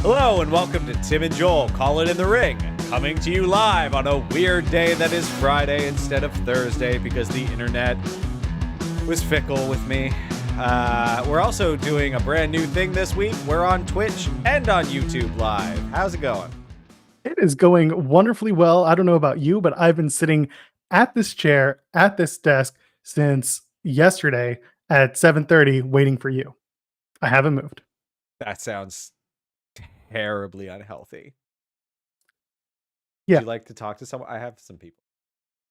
Hello and welcome to Tim and Joel Call It in the Ring, coming to you live on a weird day that is Friday instead of Thursday because the internet was fickle with me. We're also doing a brand new thing this week. We're on Twitch and on YouTube Live. How's it going? It is going wonderfully well. I don't know about you, but I've been sitting at this chair, at this desk since yesterday at 7:30 waiting for you. I haven't moved. That sounds terribly unhealthy. Yeah. Would you like to talk to someone? I have some people.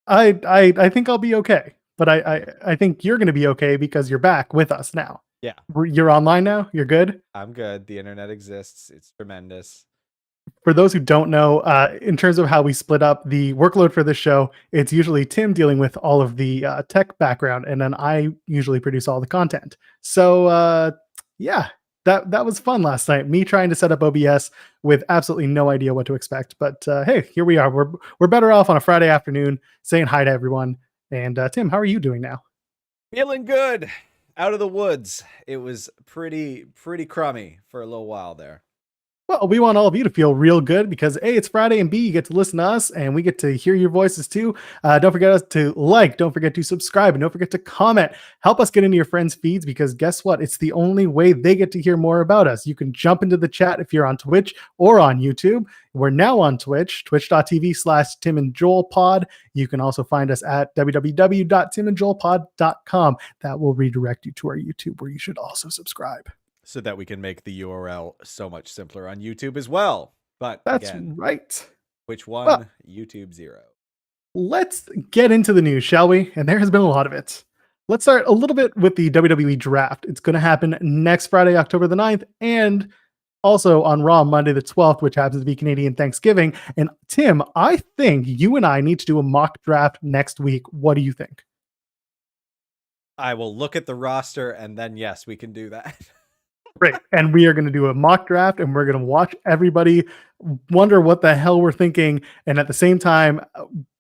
I think I'll be okay, but I think you're going to be okay because you're back with us now. Yeah. You're online now? You're good? I'm good. The internet exists. It's tremendous. For those who don't know, in terms of how we split up the workload for this show, it's usually Tim dealing with all of the tech background, and then I usually produce all the content. So yeah, that was fun last night. Me trying to set up OBS with absolutely no idea what to expect. But hey, here we are. We're better off on a Friday afternoon saying hi to everyone. And Tim, how are you doing now? Feeling good. Out of the woods. It was pretty crummy for a little while there. Well, we want all of you to feel real good because A, it's Friday, and B, you get to listen to us and we get to hear your voices too. Don't forget to like, don't forget to subscribe, and don't forget to comment. Help us get into your friends' feeds because guess what? It's the only way they get to hear more about us. You can jump into the chat if you're on Twitch or on YouTube. We're now on Twitch, twitch.tv/TimandJoelPod. You can also find us at www.timandjoelpod.com. That will redirect you to our YouTube where you should also subscribe. So that we can make the URL so much simpler on YouTube as well. But that's again, right. Which one? Well, YouTube 0. Let's get into the news, shall we? And there has been a lot of it. Let's start a little bit with the WWE Draft. It's going to happen next Friday, October the 9th, and also on Raw Monday the 12th, which happens to be Canadian Thanksgiving. And Tim, I think you and I need to do a mock draft next week. What do you think? I will look at the roster and then, yes, we can do that. Great. And we are going to do a mock draft and we're going to watch everybody wonder what the hell we're thinking. And at the same time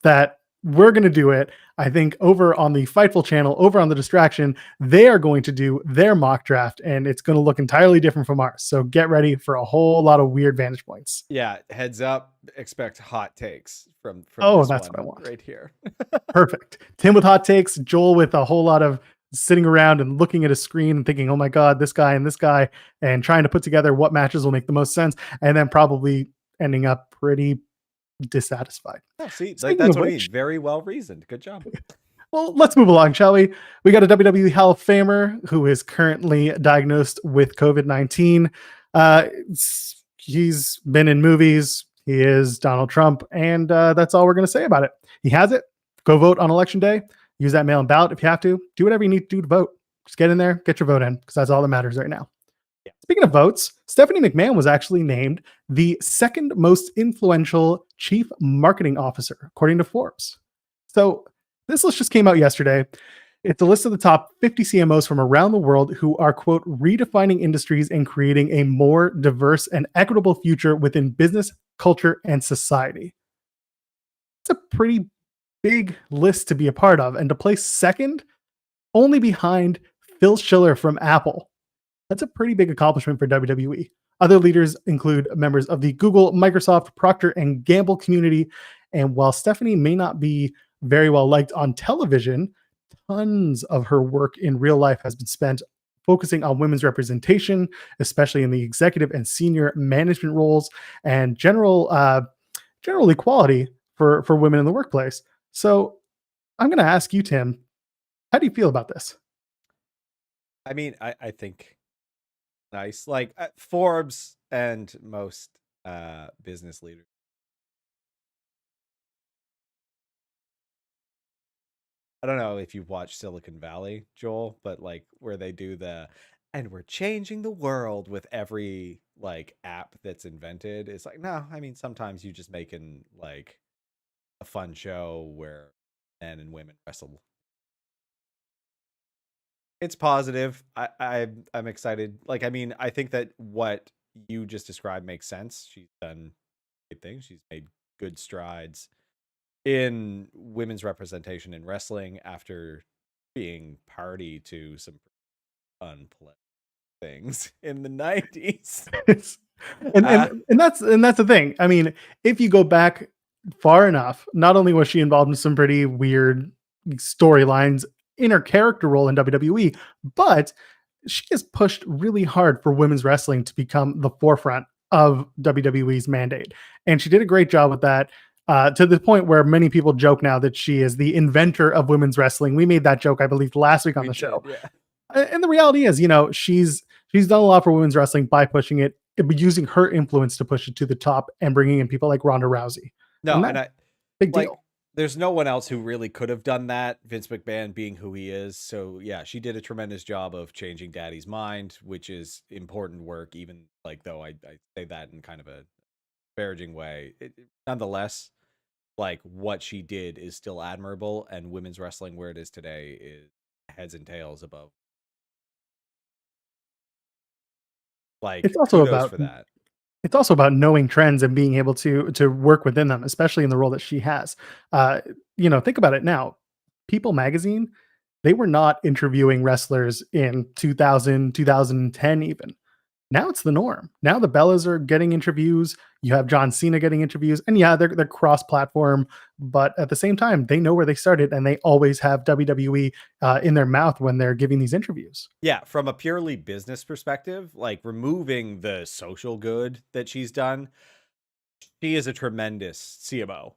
that we're going to do it, I think over on the Fightful channel, over on the Distraction, they are going to do their mock draft and it's going to look entirely different from ours. So get ready for a whole lot of weird vantage points. Yeah. Heads up. Expect hot takes from that's what I want right here. Perfect. Tim with hot takes, Joel with a whole lot of sitting around and looking at a screen and thinking, oh my God, this guy, and trying to put together what matches will make the most sense. And then probably ending up pretty dissatisfied. Oh, see, that's what I mean. Very well reasoned. Good job. Well, let's move along, shall we? We got a WWE Hall of Famer who is currently diagnosed with COVID-19. He's been in movies. He is Donald Trump. And that's all we're going to say about it. He has it. Go vote on Election Day. Use that mail-in ballot if you have to. Do whatever you need to do to vote. Just get in there, get your vote in, because that's all that matters right now. Yeah. Speaking of votes, Stephanie McMahon was actually named the second most influential chief marketing officer, according to Forbes. So this list just came out yesterday. It's a list of the top 50 CMOs from around the world who are, quote, redefining industries and creating a more diverse and equitable future within business, culture, and society. It's a pretty big list to be a part of, and to place second only behind Phil Schiller from Apple. That's a pretty big accomplishment for WWE. Other leaders include members of the Google, Microsoft, Procter & Gamble community. And while Stephanie may not be very well liked on television, tons of her work in real life has been spent focusing on women's representation, especially in the executive and senior management roles and general equality for women in the workplace. So I'm going to ask you, Tim, how do you feel about this? I mean, I think nice. Like Forbes and most business leaders. I don't know if you've watched Silicon Valley, Joel, but like where they do and we're changing the world with every like app that's invented. It's like, no, I mean, sometimes you just making like a fun show where men and women wrestle. It's positive. I'm excited. Like, I mean, I think that what you just described makes sense. She's done good things. She's made good strides in women's representation in wrestling after being party to some unpleasant things in the 90s. And that's the thing. I mean, if you go back far enough, not only was she involved in some pretty weird storylines in her character role in WWE, but she has pushed really hard for women's wrestling to become the forefront of WWE's mandate. And she did a great job with that. To the point where many people joke now that she is the inventor of women's wrestling. We made that joke, I believe, last week on the show. Yeah. And the reality is, she's done a lot for women's wrestling by pushing it, using her influence to push it to the top and bringing in people like Ronda Rousey. No, and big deal. There's no one else who really could have done that, Vince McMahon being who he is. So yeah, she did a tremendous job of changing Daddy's mind, which is important work, even though I say that in kind of a disparaging way. Nonetheless, what she did is still admirable, and women's wrestling where it is today is heads and tails above. It's also kudos for that. It's also about knowing trends and being able to work within them, especially in the role that she has. Think about it now. People Magazine, they were not interviewing wrestlers in 2000, 2010 even. Now it's the norm. Now the Bellas are getting interviews. You have John Cena getting interviews, and yeah, they're cross-platform, but at the same time, they know where they started, and they always have WWE in their mouth when they're giving these interviews. Yeah, from a purely business perspective, removing the social good that she's done, she is a tremendous CMO.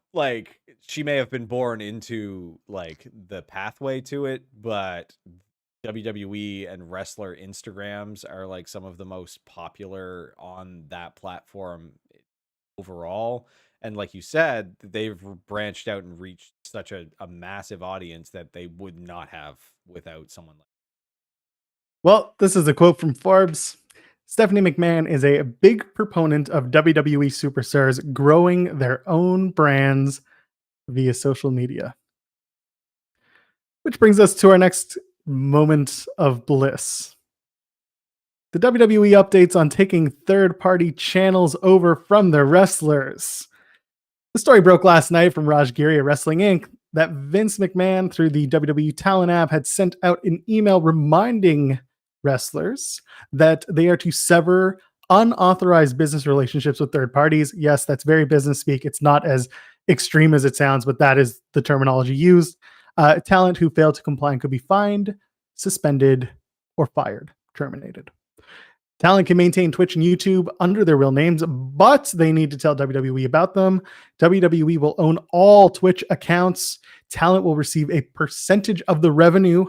She may have been born into the pathway to it, but WWE and wrestler Instagrams are some of the most popular on that platform overall. And like you said, they've branched out and reached such a massive audience that they would not have without someone like. Well, this is a quote from Forbes. Stephanie McMahon is a big proponent of WWE superstars growing their own brands via social media. Which brings us to our next moment of bliss. The WWE updates on taking third-party channels over from their wrestlers. The story broke last night from Raj Giri at Wrestling Inc. that Vince McMahon, through the WWE Talent app, had sent out an email reminding wrestlers that they are to sever unauthorized business relationships with third parties. Yes, that's very business speak. It's not as extreme as it sounds, but that is the terminology used. Talent who failed to comply could be fined, suspended, or fired, terminated. Talent can maintain Twitch and YouTube under their real names, but they need to tell WWE about them. WWE will own all Twitch accounts. Talent will receive a percentage of the revenue,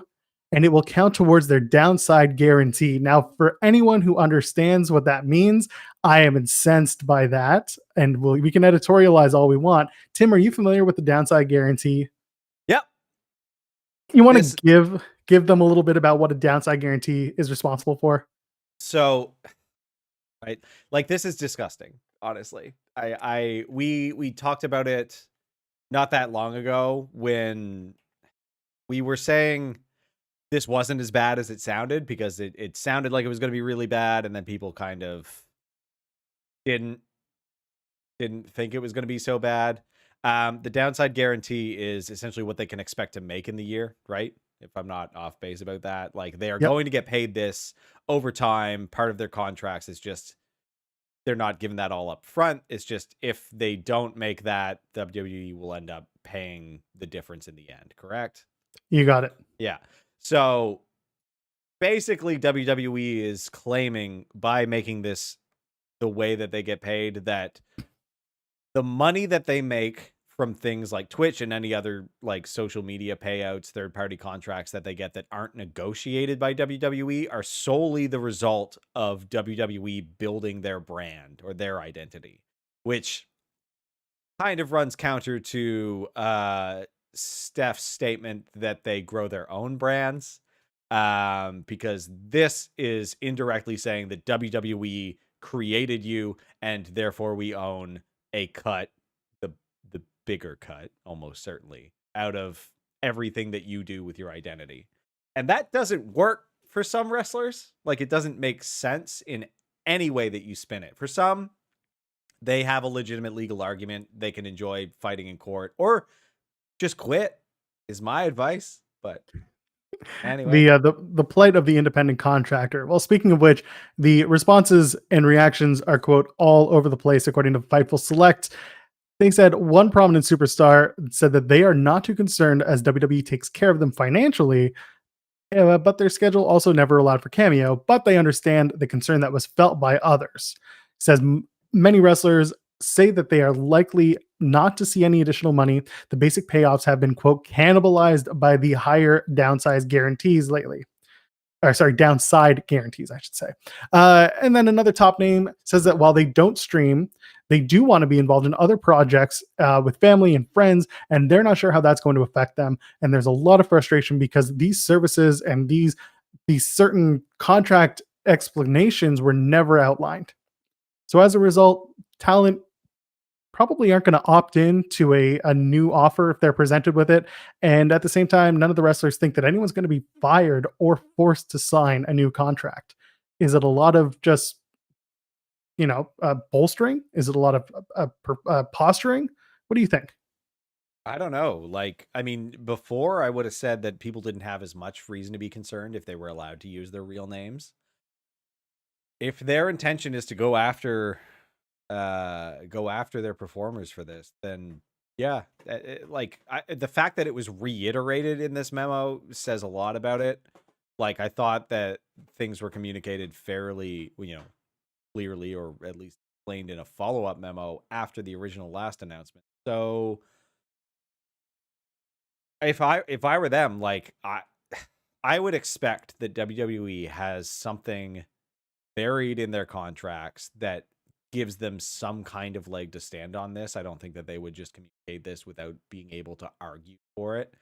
and it will count towards their downside guarantee. Now, for anyone who understands what that means, I am incensed by that, and we can editorialize all we want. Tim, are you familiar with the downside guarantee? Yep. You want to give them a little bit about what a downside guarantee is responsible for? So, right, this is disgusting, honestly. We talked about it not that long ago when we were saying this wasn't as bad as it sounded, because it sounded like it was going to be really bad, and then people kind of didn't think it was going to be so bad. The downside guarantee is essentially what they can expect to make in the year, right? If I'm not off base about that, they are going to get paid this over time. Part of their contracts is just they're not giving that all up front. It's just if they don't make that, WWE will end up paying the difference in the end. Correct? You got it. Yeah. So basically, WWE is claiming by making this the way that they get paid, that the money that they make from things like Twitch and any other social media payouts, third-party contracts that they get that aren't negotiated by WWE are solely the result of WWE building their brand or their identity, which kind of runs counter to Steph's statement that they grow their own brands, because this is indirectly saying that WWE created you and therefore we own a cut, the bigger cut, almost certainly, out of everything that you do with your identity. And that doesn't work for some wrestlers. It doesn't make sense in any way that you spin it. For some, they have a legitimate legal argument. They can enjoy fighting in court or just quit, is my advice. But Anyway, The plight of the independent contractor. Well, speaking of which, the responses and reactions are, quote, all over the place, according to Fightful Select. They said one prominent superstar said that they are not too concerned as WWE takes care of them financially, but their schedule also never allowed for cameo, but they understand the concern that was felt by others. Says many wrestlers say that they are likely not to see any additional money. The basic payoffs have been, quote, cannibalized by the higher downside guarantees lately. Or sorry, downside guarantees, I should say. And then another top name says that while they don't stream, they do want to be involved in other projects with family and friends, and they're not sure how that's going to affect them. And there's a lot of frustration because these services and these certain contract explanations were never outlined. So as a result, talent probably aren't going to opt in to a new offer if they're presented with it. And at the same time, none of the wrestlers think that anyone's going to be fired or forced to sign a new contract. Is it a lot of just, bolstering? Is it a lot of posturing? What do you think? I don't know. Like, I mean, before I would have said that people didn't have as much reason to be concerned if they were allowed to use their real names. If their intention is to go after their performers for this, then yeah, the fact that it was reiterated in this memo says a lot about it. Like, I thought that things were communicated fairly, clearly, or at least explained in a follow-up memo after the original last announcement. So if I were them, like, I would expect that WWE has something buried in their contracts that gives them some kind of leg to stand on this. I don't think that they would just communicate this without being able to argue for it.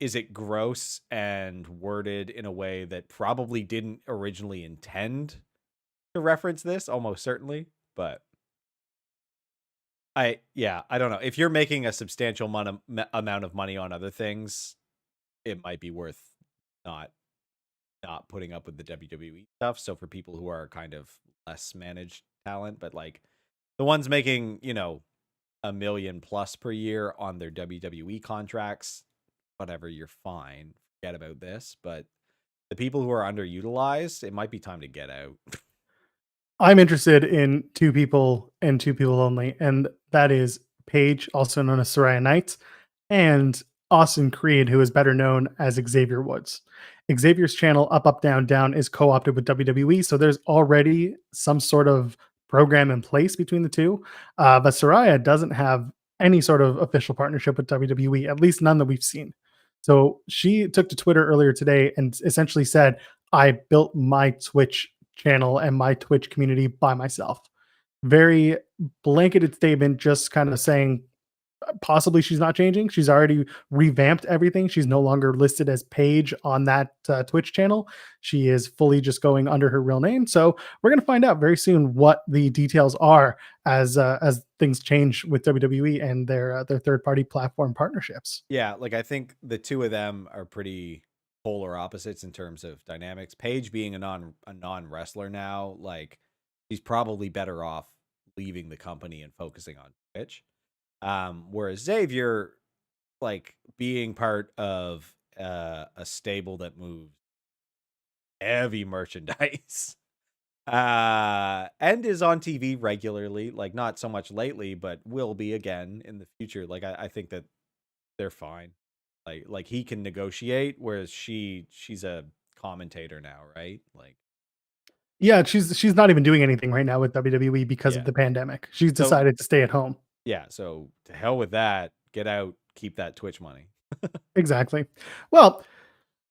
Is it gross and worded in a way that probably didn't originally intend to reference this? Almost certainly, but I don't know. If you're making a substantial amount of money on other things, it might be worth not putting up with the WWE stuff. So for people who are kind of less managed talent, but like the ones making, $1 million plus per year on their WWE contracts, whatever, you're fine. Forget about this. But the people who are underutilized, it might be time to get out. I'm interested in two people and two people only, and that is Paige, also known as Soraya Knight, and Austin Creed, who is better known as Xavier Woods. Xavier's channel, Up, Up, Down, Down, is co-opted with WWE, so there's already some sort of program in place between the two. But Soraya doesn't have any sort of official partnership with WWE, at least none that we've seen. So she took to Twitter earlier today and essentially said, I built my Twitch channel and my Twitch community by myself. Very blanketed statement, just kind of saying possibly she's not changing. She's already revamped everything. She's no longer listed as Paige on that Twitch channel. She is fully just going under her real name. So we're going to find out very soon what the details are as things change with WWE and their third-party platform partnerships. Yeah, like I think the two of them are pretty polar opposites in terms of dynamics. Paige being a non wrestler now, like she's probably better off leaving the company and focusing on Twitch. Whereas Xavier, like being part of a stable that moves heavy merchandise, and is on TV regularly, like not so much lately, but will be again in the future. Like I think that they're fine. Like he can negotiate, whereas she's a commentator now, right? Like, yeah, she's not even doing anything right now with WWE because of the pandemic. She's decided to stay at home. Yeah, so to hell with that. Get out, keep that Twitch money. Exactly. Well,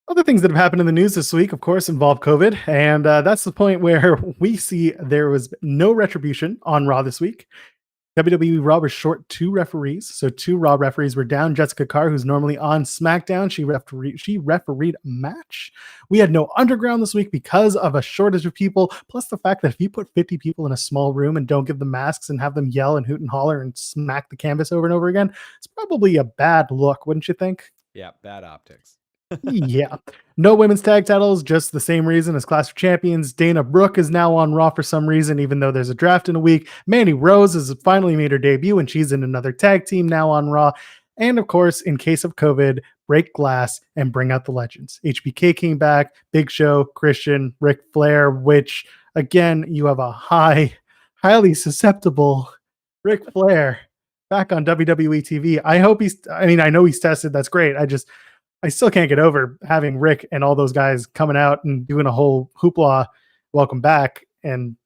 other things that have happened in the news this week, of course, involve COVID. And that's the point where we see there was no retribution on Raw this week. WWE Raw was short 2 referees. So 2 Raw referees were down. Jessica Carr, who's normally on SmackDown, she refereed a match. We had no Underground this week because of a shortage of people. Plus the fact that if you put 50 people in a small room and don't give them masks and have them yell and hoot and holler and smack the canvas over and over again, it's probably a bad look, wouldn't you think? Yeah, bad optics. Yeah. No women's tag titles, just the same reason as Clash of Champions. Dana Brooke is now on Raw for some reason, even though there's a draft in a week. Mandy Rose has finally made her debut, and she's in another tag team now on Raw. And of course, in case of COVID, break glass, and bring out the legends. HBK came back, Big Show, Christian, Ric Flair, which again, you have a highly susceptible Ric Flair back on WWE TV. I know he's tested. That's great. I still can't get over having Rick and all those guys coming out and doing a whole hoopla welcome back. And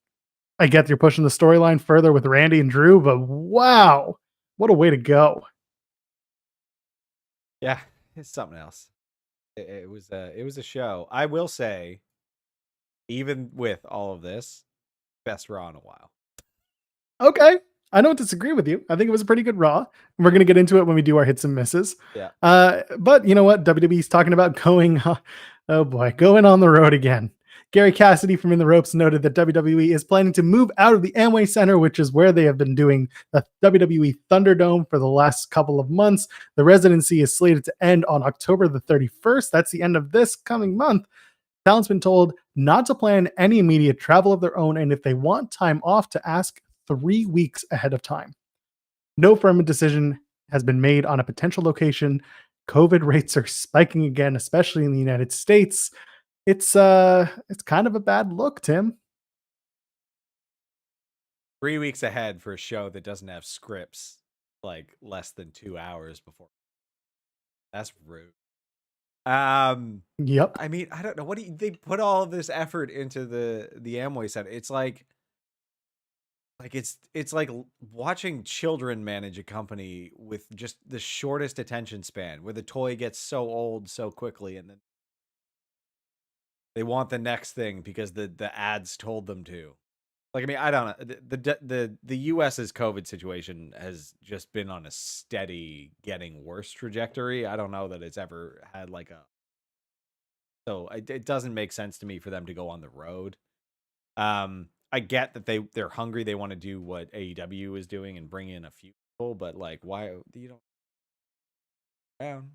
I get you're pushing the storyline further with Randy and Drew, but wow, what a way to go. Yeah, it's something else. It was a show. I will say, even with all of this, best Raw in a while. Okay. I don't disagree with you. I think it was a pretty good Raw. We're going to get into it when we do our hits and misses. Yeah. But you know what? WWE's talking about going on the road again. Gary Cassidy from In the Ropes noted that WWE is planning to move out of the Amway Center, which is where they have been doing the WWE Thunderdome for the last couple of months. The residency is slated to end on October the 31st. That's the end of this coming month. Talent's been told not to plan any immediate travel of their own, and if they want time off, to ask 3 weeks ahead of time. No firm decision has been made on a potential location. COVID rates are spiking again, especially in the United States. It's kind of a bad look, Tim. 3 weeks ahead for a show that doesn't have scripts, like less than 2 hours before. That's rude. Yep. I mean, I don't know. They put all of this effort into the Amway Center. It's like it's like watching children manage a company with just the shortest attention span, where the toy gets so old so quickly, and then they want the next thing because the ads told them to. Like, I mean, I don't know. The US's COVID situation has just been on a steady getting worse trajectory. I don't know that it's ever had like a. So it doesn't make sense to me for them to go on the road. I get that they're hungry. They want to do what AEW is doing and bring in a few people, but like, why you don't? Down.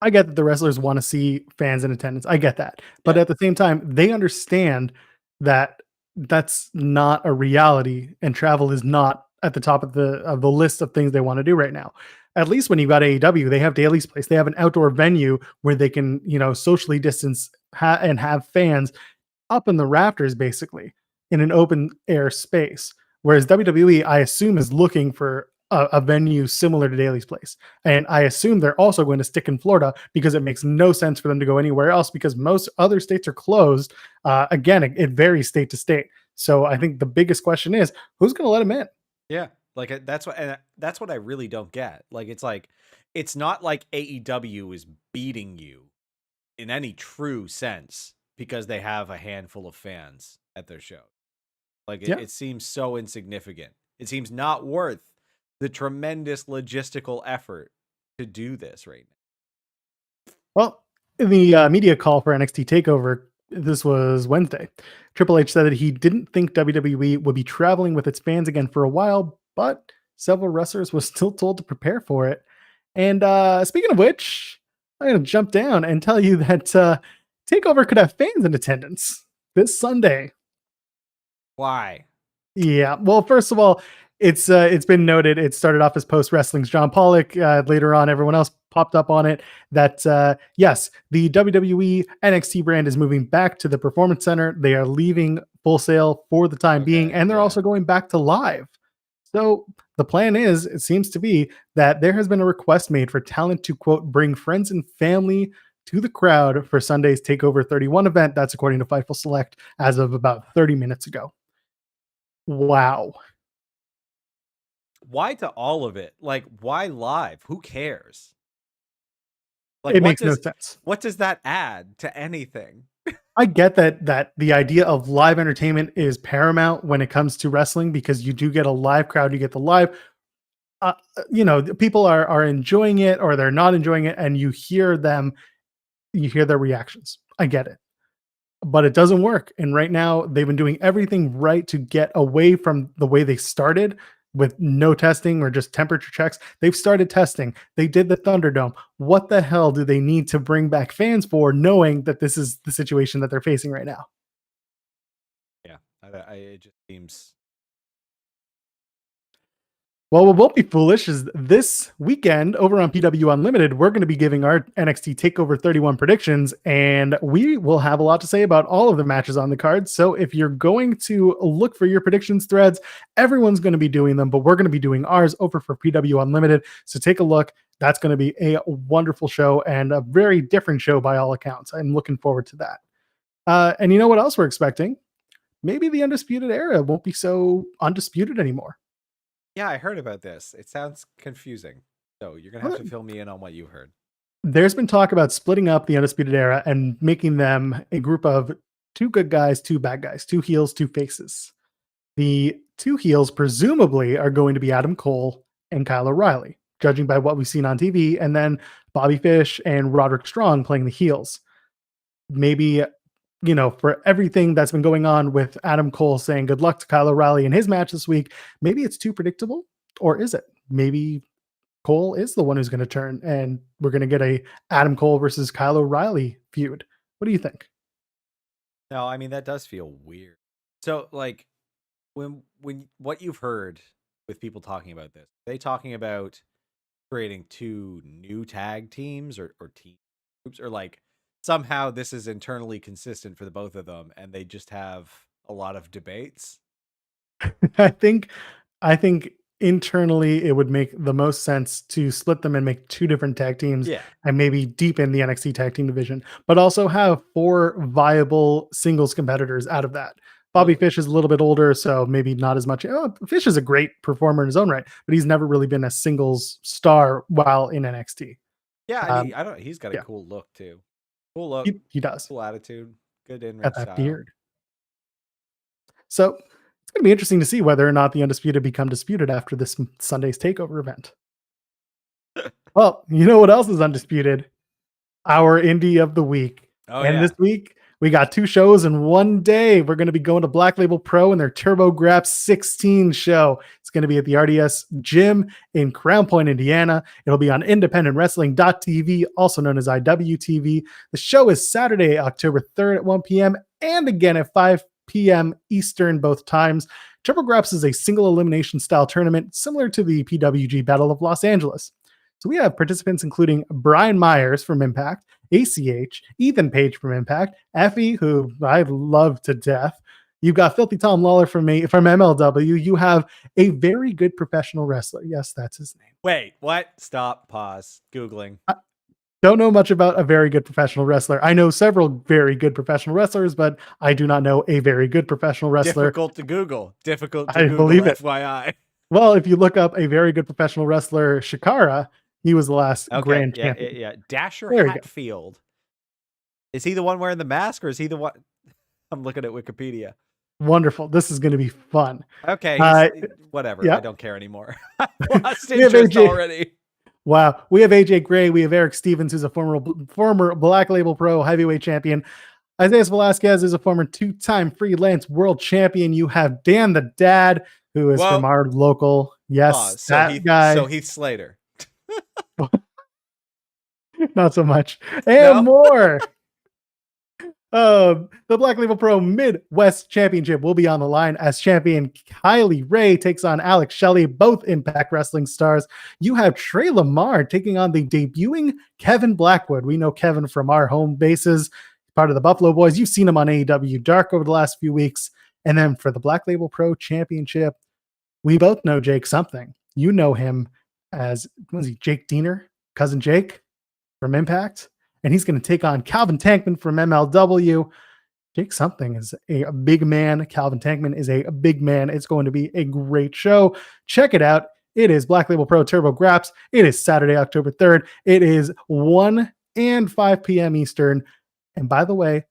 I get that the wrestlers want to see fans in attendance. I get that. But at the same time, they understand that that's not a reality, and travel is not at the top of the list of things they want to do right now. At least when you got AEW, they have Daly's Place. They have an outdoor venue where they can, socially distance and have fans up in the rafters, basically in an open air space. Whereas WWE, I assume, is looking for a venue similar to Daly's Place. And I assume they're also going to stick in Florida because it makes no sense for them to go anywhere else because most other states are closed. Again, it varies state to state. So I think the biggest question is, who's going to let them in? Yeah. Like that's what I really don't get. Like, it's not like AEW is beating you in any true sense because they have a handful of fans at their show. Like, it seems so insignificant. It seems not worth the tremendous logistical effort to do this right now. Well, in the media call for NXT Takeover, this was Wednesday, Triple H said that he didn't think WWE would be traveling with its fans again for a while, but several wrestlers were still told to prepare for it. And speaking of which, I'm going to jump down and tell you that Takeover could have fans in attendance this Sunday. Why? Yeah. Well, first of all, it's been noted. It started off as Post Wrestling's John Pollock. Later on, everyone else popped up on it. That yes, the WWE NXT brand is moving back to the Performance Center. They are leaving Full Sail for the time being, and they're also going back to live. So the plan is, it seems to be, that there has been a request made for talent to, quote, bring friends and family to the crowd for Sunday's TakeOver 31 event. That's according to Fightful Select as of about 30 minutes ago. Wow. Why to all of it? Like, why live? Who cares? Like, It makes no sense. What does that add to anything? I get that the idea of live entertainment is paramount when it comes to wrestling because you do get a live crowd, you get the live, people are enjoying it or they're not enjoying it, and you hear their reactions. I get it, but it doesn't work. And right now they've been doing everything right to get away from the way they started with no testing or just temperature checks. They've started testing. They did the Thunderdome. What the hell do they need to bring back fans for, knowing that this is the situation that they're facing right now? Yeah, it just seems. Well, what won't be foolish is this weekend over on PW Unlimited, we're going to be giving our NXT Takeover 31 predictions, and we will have a lot to say about all of the matches on the card. So if you're going to look for your predictions threads, everyone's going to be doing them, but we're going to be doing ours over for PW Unlimited. So take a look. That's going to be a wonderful show and a very different show by all accounts. I'm looking forward to that. And you know what else we're expecting? Maybe the Undisputed Era won't be so undisputed anymore. Yeah, I heard about this. It sounds confusing. So you're going to have to fill me in on what you heard. There's been talk about splitting up the Undisputed Era and making them a group of 2 good guys, 2 bad guys, 2 heels, 2 faces. The 2 heels presumably are going to be Adam Cole and Kyle O'Reilly, judging by what we've seen on TV, and then Bobby Fish and Roderick Strong playing the heels. Maybe, for everything that's been going on with Adam Cole saying good luck to Kyle O'Reilly in his match this week, maybe it's too predictable, or is it? Maybe Cole is the one who's going to turn, and we're going to get a Adam Cole versus Kyle O'Reilly feud. What do you think? No, I mean, that does feel weird. So, like, when what you've heard with people talking about this, are they talking about creating 2 new tag teams or team groups, or like somehow this is internally consistent for the both of them and they just have a lot of debates? I think internally it would make the most sense to split them and make 2 different tag teams Yeah. and maybe deepen the NXT tag team division, but also have 4 viable singles competitors out of that. Bobby Fish is a little bit older, so maybe not as much. Fish is a great performer in his own right, but he's never really been a singles star while in NXT. Yeah, and he's got a Yeah. cool look too. Cool look, He does. cool attitude, good in-ring Got that style. beard. So it's going to be interesting to see whether or not the Undisputed become disputed after this Sunday's Takeover event. Well, you know what else is undisputed? Our Indie of the Week. Oh, And yeah. this week, we got 2 shows in one day. We're going to be going to Black Label Pro and their TurboGrafx 16 show. It's going to be at the RDS Gym in Crown Point, Indiana. It'll be on independentwrestling.tv, also known as IWTV. The show is Saturday, October 3rd at 1 p.m. and again at 5 p.m. Eastern both times. TurboGrafx is a single elimination style tournament similar to the PWG Battle of Los Angeles. So we have participants including Brian Myers from Impact, ACH, Ethan Page from Impact, Effie, who I love to death. You've got Filthy Tom Lawler from MLW. You have a very good professional wrestler. Yes, that's his name. Wait, what? Stop, pause, Googling. Don't know much about a very good professional wrestler. I know several very good professional wrestlers, but I do not know a very good professional wrestler. Difficult to Google. I believe it. FYI. Well, if you look up a very good professional wrestler, Shikara, he was the last grand champion. Yeah. Dasher There we go. Hatfield. Is he the one wearing the mask, or is he the one? I'm looking at Wikipedia. Wonderful. This is going to be fun. Okay, whatever. yeah. I don't care anymore. I lost interest already. Wow. We have AJ Gray. We have Eric Stevens, who's a former Black Label Pro heavyweight champion. Isaiah Velasquez is a former 2-time freelance world champion. You have Dan the Dad, who is from our local. Yes, guy. So Heath Slater. Not so much. And more. The Black Label Pro Midwest Championship will be on the line as champion Kylie Ray takes on Alex Shelley, both Impact Wrestling stars. You have Trey Lamar taking on the debuting Kevin Blackwood. We know Kevin from our home bases, part of the Buffalo Boys. You've seen him on AEW Dark over the last few weeks. And then for the Black Label Pro Championship, we both know Jake something. You know him as, was he Jake Diener? Cousin Jake from Impact. And he's going to take on Calvin Tankman from MLW. Jake something is a big man. Calvin Tankman is a big man. It's going to be a great show. Check it out. It is Black Label Pro TurboGrafx. It is Saturday, October 3rd. It is 1 and 5 p.m. Eastern. And by the way,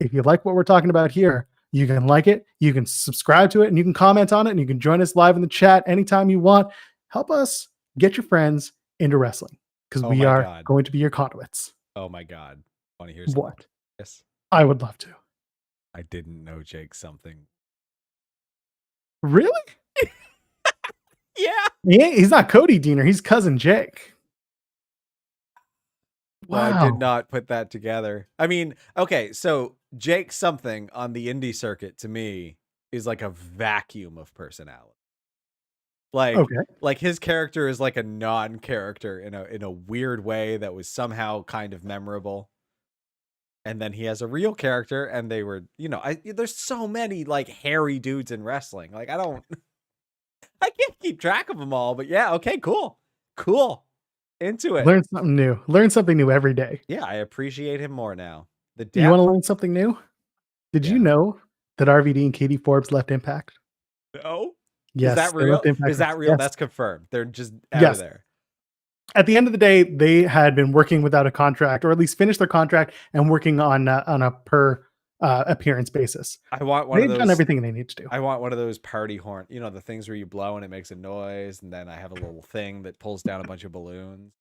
if you like what we're talking about here, you can like it, you can subscribe to it, and you can comment on it, and you can join us live in the chat anytime you want. Help us get your friends into wrestling, because we are going to be your conduits. Oh my God. Want to hear something? What? Yes. I would love to. I didn't know Jake something. Really? Yeah. He's not Cody Diener. He's cousin Jake. Wow. I did not put that together. I mean, okay, so Jake something on the indie circuit to me is like a vacuum of personality. Okay. Like his character is like a non-character in a weird way that was somehow kind of memorable. And then he has a real character, and they were, there's so many like hairy dudes in wrestling. Like I can't keep track of them all, but yeah, okay, cool. Into it. Learn something new. Learn something new every day. Yeah, I appreciate him more now. The You want to depth. learn something new? Did you Yeah. know that RVD and Katie Forbes left Impact? No. Yes, Is that they real? left Impact. Is that real? Yes. That's confirmed. They're just out of there. At the end of the day, they had been working without a contract, or at least finished their contract and working on a per appearance basis. I want one They've of those. done everything they need to do. I want one of those party horn. You know, the things where you blow and it makes a noise, and then I have a little thing that pulls down a bunch of balloons.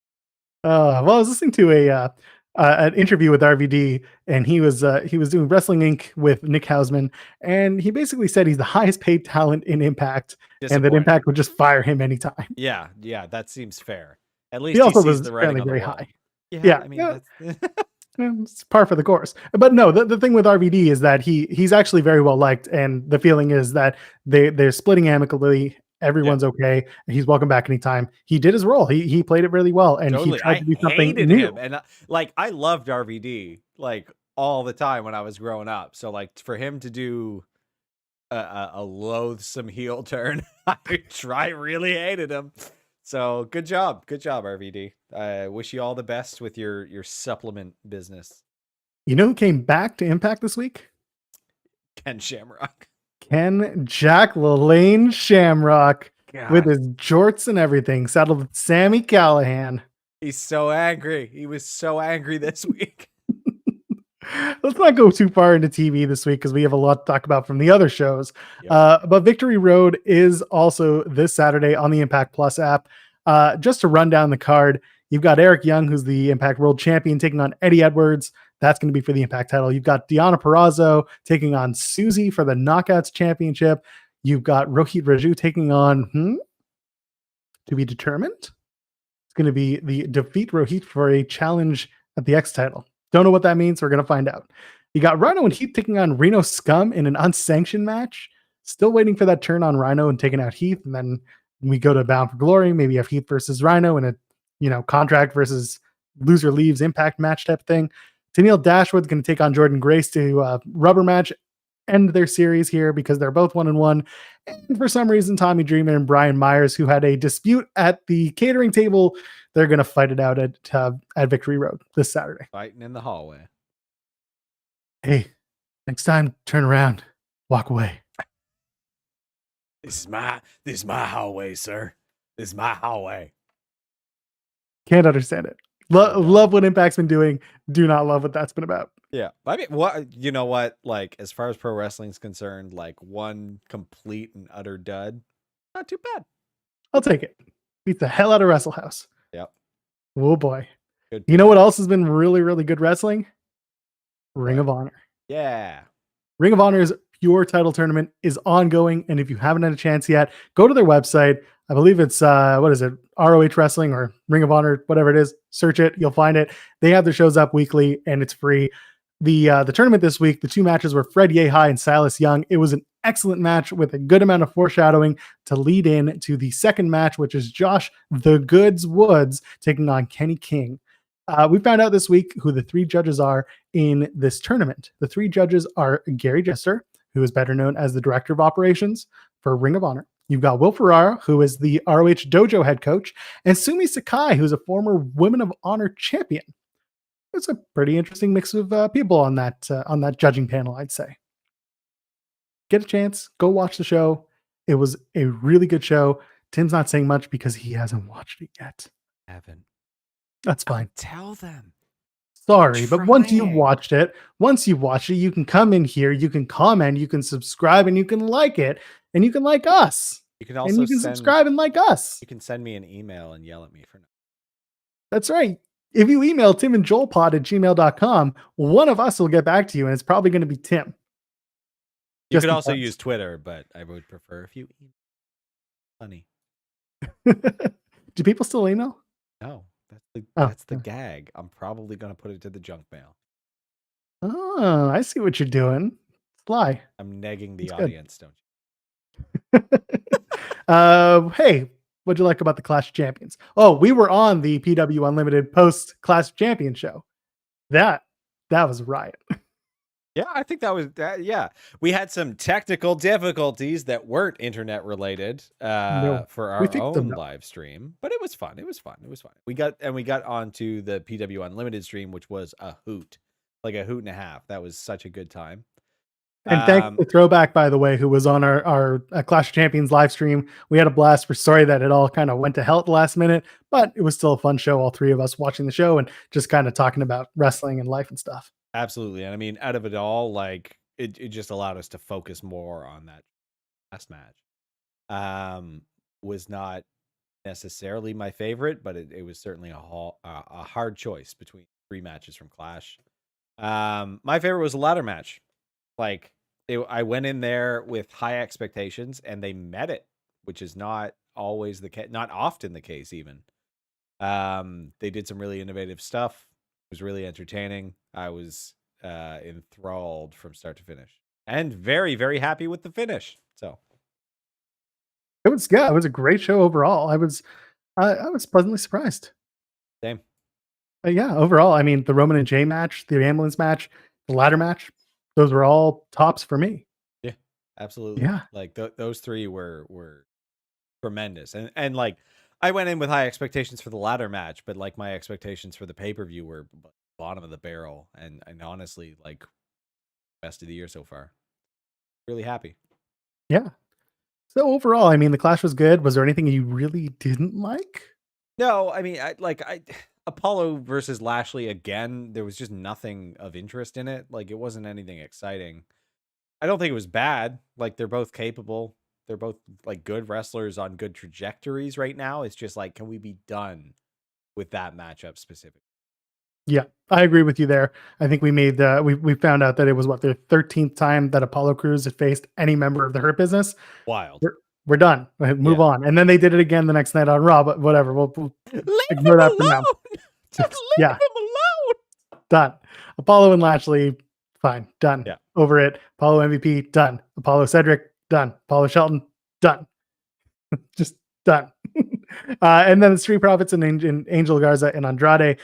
Well, I was listening to an interview with RVD, and he was doing Wrestling Inc. with Nick Hausman, and he basically said he's the highest paid talent in Impact, and that Impact would just fire him anytime. Yeah, that seems fair. At least he also sees was the writing on the very wall. high. Yeah, I mean, that's it's par for the course. But no, the thing with RVD is that he's actually very well liked, and the feeling is that they're splitting amicably. Everyone's okay. He's welcome back anytime. He did his role. He played it really well, and he tried to do something new. Him. And I loved RVD like all the time when I was growing up. So like for him to do a loathsome heel turn, I really hated him. So good job, RVD. I wish you all the best with your supplement business. You know who came back to Impact this week? Ken Shamrock. Ken Jack LaLanne Shamrock. God. With his jorts and everything, saddled with Sami Callihan. He's so angry. He was so angry this week. Let's not go too far into TV this week because we have a lot to talk about from the other shows. Yep. But Victory Road is also this Saturday on the Impact Plus app. Just to run down the card, you've got Eric Young, who's the Impact World Champion, taking on Eddie Edwards. That's going to be for the Impact title. You've got Deonna Purrazzo taking on Susie for the Knockouts Championship. You've got Rohit Raju taking on, to be determined. It's going to be the Defeat Rohit for a challenge at the X title. Don't know what that means. We're going to find out. You got Rhino and Heath taking on Reno Scum in an unsanctioned match. Still waiting for that turn on Rhino and taking out Heath. And then we go to Bound for Glory. Maybe have Heath versus Rhino in a, contract versus loser leaves Impact match type thing. Tennille Dashwood's going to take on Jordan Grace to rubber match, end their series here because they're both 1-1. And for some reason, Tommy Dreamer and Brian Myers, who had a dispute at the catering table, they're going to fight it out at Victory Road this Saturday. Fighting in the hallway. Hey, next time, turn around, walk away. This is my hallway, sir. This is my hallway. Can't understand it. Love what Impact's been doing. Do not love what that's been about. Yeah. I mean, you know what? Like, as far as pro wrestling's concerned, like one complete and utter dud, not too bad. I'll take it. Beat the hell out of Wrestle House. Yep. Oh boy. Good. You know what else has been really, really good wrestling? Ring of Honor. Yeah. Ring of Honor's Pure Title Tournament is ongoing, and if you haven't had a chance yet, go to their website. I believe it's ROH Wrestling or Ring of Honor, whatever it is. Search it, you'll find it. They have their shows up weekly, and it's free. The tournament this week, the two matches were Fred Yehi and Silas Young. It was an excellent match with a good amount of foreshadowing to lead in to the second match, which is Josh the Goods Woods taking on Kenny King. We found out this week who the three judges are in this tournament. The three judges are Gary Jester, who is better known as the Director of Operations for Ring of Honor. You've got Will Ferrara, who is the ROH Dojo head coach, and Sumi Sakai, who's a former Women of Honor champion. It's a pretty interesting mix of people on that judging panel, I'd say. Get a chance, go watch the show. It was a really good show. Tim's not saying much because he hasn't watched it yet. Haven't. That's fine. Tell them. Sorry, but once you've watched it, you can come in here, you can comment, you can subscribe, and you can like it, and you can like us. You can also subscribe and like us. You can send me an email and yell at me for now. That's right. If you email timandjoelpod@gmail.com, one of us will get back to you, and it's probably going to be Tim. You could also use Twitter, but I would prefer if you email. Funny. Do people still email? No. That's the gag. I'm probably going to put it to the junk mail. Oh, I see what you're doing. Sly. I'm negging the audience, don't Hey, what'd you like about the Clash of Champions? Oh, we were on the PW Unlimited post Clash of Champions show. That was a riot. Yeah, I think that was that. Yeah, we had some technical difficulties that weren't internet related No, for we our fixed them own though. live stream, but it was fun. It was fun. It was fun. We got onto the PW Unlimited stream, which was a hoot, like a hoot and a half. That was such a good time. And thanks to Throwback, by the way, who was on our Clash of Champions live stream. We had a blast. We're sorry that it all kind of went to hell at the last minute, but it was still a fun show. All three of us watching the show and just kind of talking about wrestling and life and stuff. Absolutely, and I mean, out of it all, like it just allowed us to focus more on that last match. Was not necessarily my favorite, but it was certainly a hard choice between three matches from Clash. My favorite was a ladder match. Like I went in there with high expectations and they met it, which is not always the case, not often the case even. They did some really innovative stuff. It was really entertaining. I was enthralled from start to finish and very, very happy with the finish. So It was a great show overall. I was pleasantly surprised. same. Yeah, overall, I mean, the Roman and Jay match, the ambulance match, the ladder match, those were all tops for me. Yeah, absolutely. Yeah. Like those three were tremendous. And like I went in with high expectations for the ladder match, but like my expectations for the pay-per-view were bottom of the barrel and honestly like best of the year so far. Really happy. Yeah. So overall, I mean, the Clash was good. Was there anything you really didn't like? No, I mean, I Apollo versus Lashley again, there was just nothing of interest in it. Like it wasn't anything exciting. I don't think it was bad. Like they're both capable. They're both like good wrestlers on good trajectories right now. It's just like, can we be done with that matchup specifically? Yeah, I agree with you there. I think we made we found out that it was what their 13th time that Apollo Crews had faced any member of the Hurt Business. Wild. We're done. Move on. And then they did it again the next night on Raw, but whatever. We'll ignore that for now. Just leave him alone. Done. Apollo and Lashley, fine. Done. Yeah. Over it. Apollo MVP, done. Apollo Cedric, done. Apollo Shelton, done. Just done. And then the Street Profits and Angel Garza and Andrade.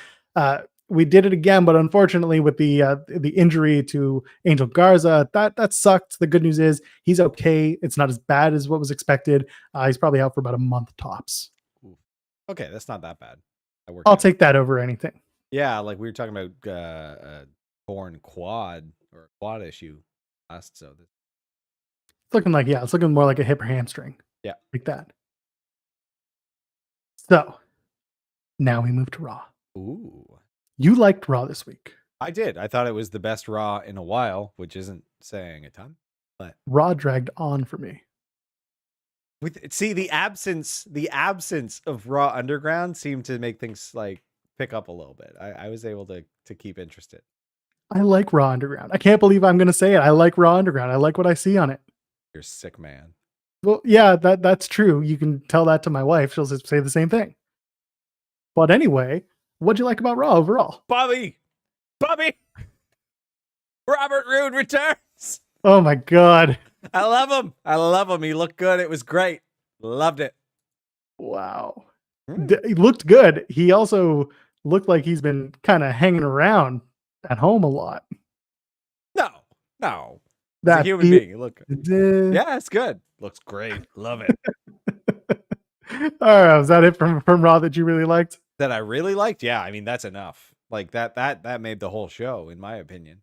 We did it again, but unfortunately, with the injury to Angel Garza, that sucked. The good news is he's okay. It's not as bad as what was expected. He's probably out for about a month tops. Okay, that's not that bad. I'll take that over anything. Yeah, like we were talking about torn quad or quad issue last, so it's looking like it's looking more like a hip or hamstring. Yeah, like that. So now we move to Raw. Ooh. You liked Raw this week. I did. I thought it was the best Raw in a while, which isn't saying a ton. But Raw dragged on for me. See, the absence of Raw Underground seemed to make things like pick up a little bit. I was able to keep interested. I like Raw Underground. I can't believe I'm going to say it. I like Raw Underground. I like what I see on it. You're a sick man. Well, yeah, that's true. You can tell that to my wife. She'll say the same thing. But anyway, what'd you like about Raw overall? Bobby! Robert Roode returns! Oh my God. I love him. He looked good. It was great. Loved it. Wow. He looked good. He also looked like he's been kind of hanging around at home a lot. No. That's a human being. Look. Yeah, it's good. Looks great. Love it. All right. Was that it from Raw that you really liked? That I really liked? Yeah, I mean, that's enough. Like that made the whole show, in my opinion.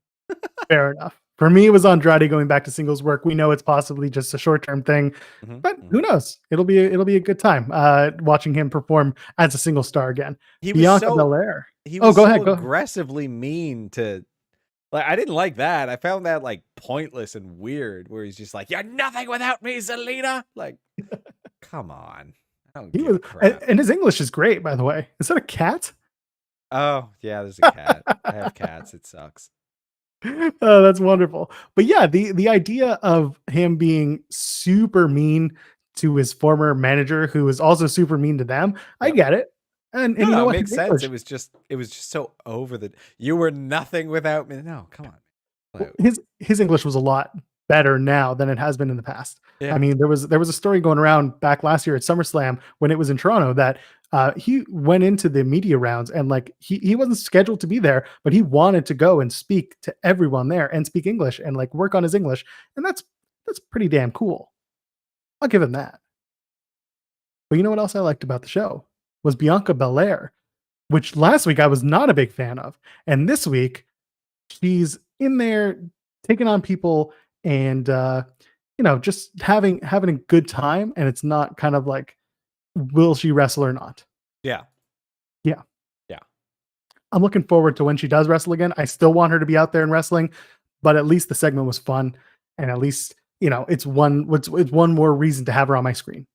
Fair enough. For me, it was Andrade going back to singles work. We know it's possibly just a short-term thing, but who knows? It'll be a good time watching him perform as a single star again. Bianca Belair. He was aggressively mean to. Like, I didn't like that. I found that like pointless and weird. Where he's just like, "You're nothing without me, Zelina." Like, come on. I don't give a crap. And his English is great, by the way. Is that a cat? Oh yeah, there's a cat. I have cats. It sucks. Oh, that's wonderful. But yeah, the idea of him being super mean to his former manager, who was also super mean to them, I get it. And you know what? It makes sense. It was just so over the. You were nothing without me. No, come on. His English was a lot better now than it has been in the past. Yeah. I mean, there was a story going around back last year at SummerSlam when it was in Toronto that he went into the media rounds and like he wasn't scheduled to be there, but he wanted to go and speak to everyone there and speak English and like work on his English, and that's pretty damn cool. I'll give him that. But you know what else I liked about the show was Bianca Belair, which last week I was not a big fan of, and this week she's in there taking on people and just having a good time, and it's not kind of like will she wrestle or not. Yeah. Yeah. Yeah. I'm looking forward to when she does wrestle again. I still want her to be out there and wrestling, but at least the segment was fun, and at least it's one more reason to have her on my screen.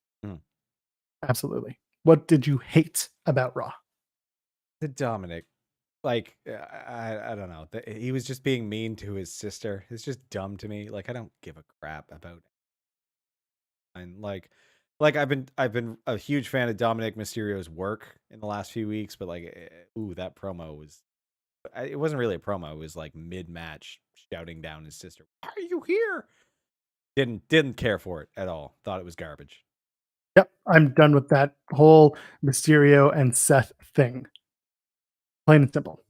Absolutely. What did you hate about Raw? The Dominic, like, I don't know. He was just being mean to his sister. It's just dumb to me. Like, I don't give a crap about it. And like I've been a huge fan of Dominic Mysterio's work in the last few weeks, but like, that promo was, it wasn't really a promo. It was like mid-match shouting down his sister. Why are you here? Didn't care for it at all. Thought it was garbage. Yep, I'm done with that whole Mysterio and Seth thing. Plain and simple.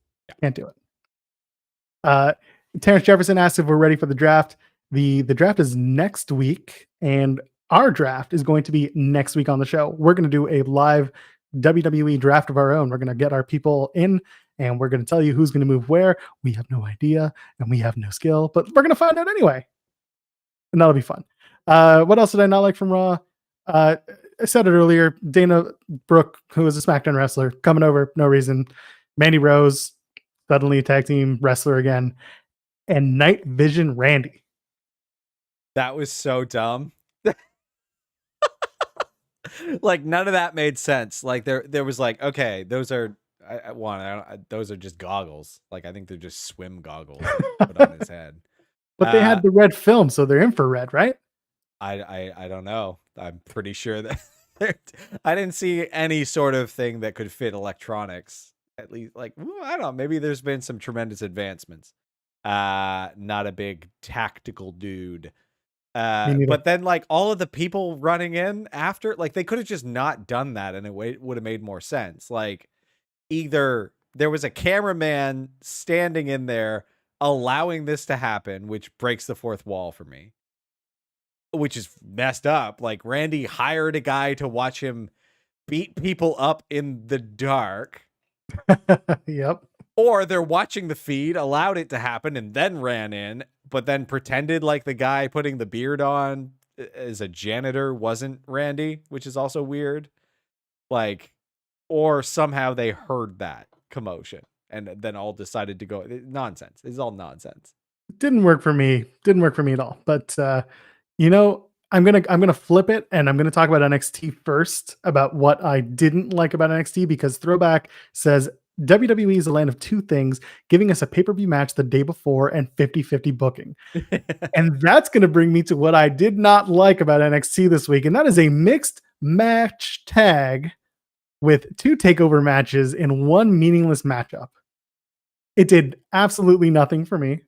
Can't do it. Terrence Jefferson asked if we're ready for the draft. The draft is next week, and our draft is going to be next week on the show. We're going to do a live WWE draft of our own. We're going to get our people in, and we're going to tell you who's going to move where. We have no idea, and we have no skill, but we're going to find out anyway. And that'll be fun. What else did I not like from Raw? I said it earlier. Dana Brooke, who is a SmackDown wrestler, coming over, no reason. Mandy Rose, suddenly a tag team wrestler again. And Night Vision Randy. That was so dumb. Like, none of that made sense. Like, there was like, okay, those are those are just goggles. Like, I think they're just swim goggles put on his head. But they had the red film, so they're infrared, right? I don't know. I'm pretty sure that I didn't see any sort of thing that could fit electronics. At least, like, I don't know. Maybe there's been some tremendous advancements. Not a big tactical dude. But then, like, all of the people running in after, like, they could have just not done that, and it would have made more sense. Like, either there was a cameraman standing in there allowing this to happen, which breaks the fourth wall for me, which is messed up. Like, Randy hired a guy to watch him beat people up in the dark. Yep. Or they're watching the feed, allowed it to happen, and then ran in, but then pretended like the guy putting the beard on as a janitor wasn't Randy, which is also weird. Like, or somehow they heard that commotion and then all decided to go. Nonsense. It's all nonsense. Didn't work for me. Didn't work for me at all. But I'm gonna flip it, and I'm gonna talk about NXT first, about what I didn't like about NXT, because Throwback says WWE is a land of two things, giving us a pay-per-view match the day before and 50-50 booking. And that's going to bring me to what I did not like about NXT this week, and that is a mixed match tag with 2 takeover matches in one meaningless matchup. It did absolutely nothing for me.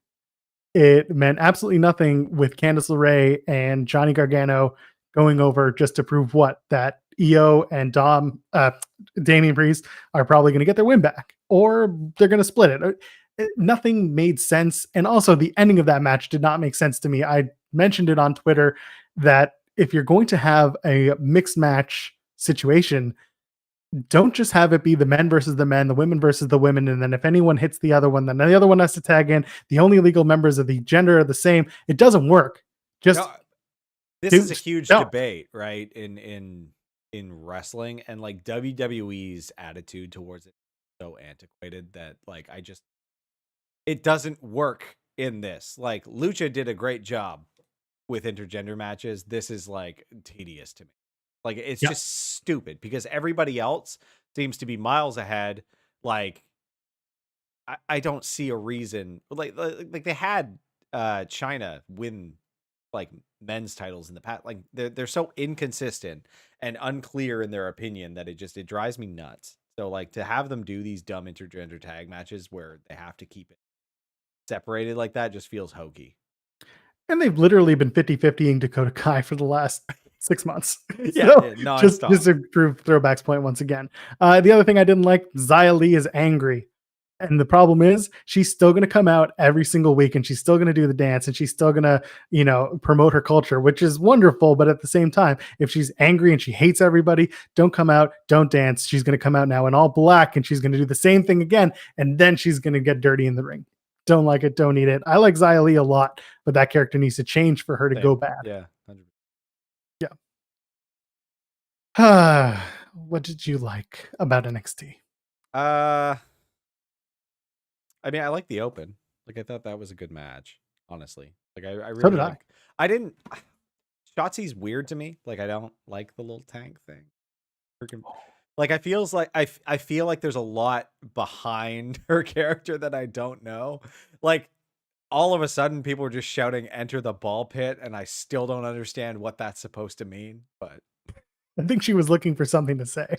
It meant absolutely nothing with Candice LeRae and Johnny Gargano going over just to prove that EO and Damian Priest are probably going to get their win back, or they're going to split it. Nothing made sense. And also the ending of that match did not make sense to me. I mentioned it on Twitter that if you're going to have a mixed match situation, don't just have it be the men versus the men, the women versus the women, and then if anyone hits the other one, then the other one has to tag in. The only legal members of the gender are the same. It doesn't work. This is a huge debate, right? In wrestling, and like WWE's attitude towards it is so antiquated that like it doesn't work in this. Like, Lucha did a great job with intergender matches. This is like tedious to me. Like, it's just stupid because everybody else seems to be miles ahead. Like, I don't see a reason. Like they had China win like men's titles in the past. Like, they're so inconsistent and unclear in their opinion that it drives me nuts. So like, to have them do these dumb intergender tag matches where they have to keep it separated like that just feels hokey. And they've literally been 50-50ing Dakota Kai for the last 6 months. Yeah, So yeah, just nonstop. to prove Throwback's point once again. The other thing I didn't like, Xia Li is angry. And the problem is she's still going to come out every single week and she's still going to do the dance and she's still going to, promote her culture, which is wonderful. But at the same time, if she's angry and she hates everybody, don't come out, don't dance. She's going to come out now in all black and she's going to do the same thing again. And then she's going to get dirty in the ring. Don't like it. Don't need it. I like Xia Li a lot, but that character needs to change for her to go bad. Yeah. 100%. Yeah. What did you like about NXT? I mean, I like the open. Like, I thought that was a good match, honestly. Like, I really So did I. I didn't. Shotzi's weird to me. Like, I don't like the little tank thing. Like, I feel like there's a lot behind her character that I don't know. Like, all of a sudden, people were just shouting, "Enter the ball pit," and I still don't understand what that's supposed to mean. But I think she was looking for something to say.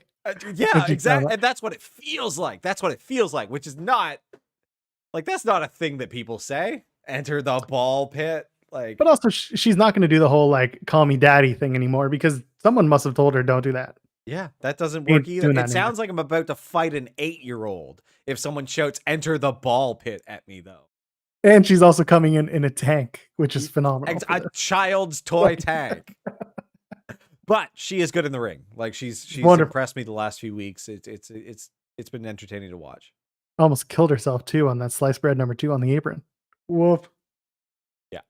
Yeah, exactly. And that's what it feels like. That's what it feels like, which is not. Like, that's not a thing that people say. Enter the ball pit. Like, but also she's not going to do the whole like call me daddy thing anymore because someone must have told her don't do that. Yeah, that doesn't work either. It sounds like I'm about to fight an 8-year-old if someone shouts enter the ball pit at me, though. And she's also coming in a tank, which is phenomenal. A child's toy tank. But she is good in the ring. Like, she's impressed me the last few weeks. It's been entertaining to watch. Almost killed herself too on that sliced bread number 2 on the apron. Woof. Yeah.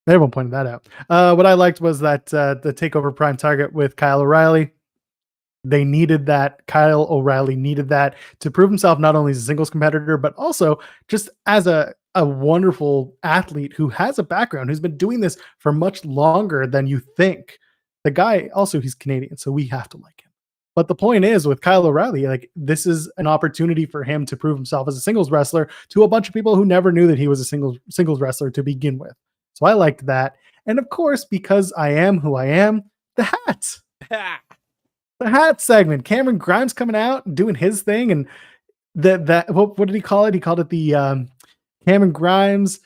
Everyone pointed that out. What I liked was that the Takeover Prime Target with Kyle O'Reilly. They needed that. Kyle O'Reilly needed that to prove himself not only as a singles competitor, but also just as a wonderful athlete who has a background, who's been doing this for much longer than you think. The guy, also, he's Canadian, so we have to like him. But the point is, with Kyle O'Reilly, like, this is an opportunity for him to prove himself as a singles wrestler to a bunch of people who never knew that he was a singles wrestler to begin with. So I liked that. And of course, because I am who I am, the hat. The hat segment. Cameron Grimes coming out and doing his thing. And what did he call it? He called it the Cameron Grimes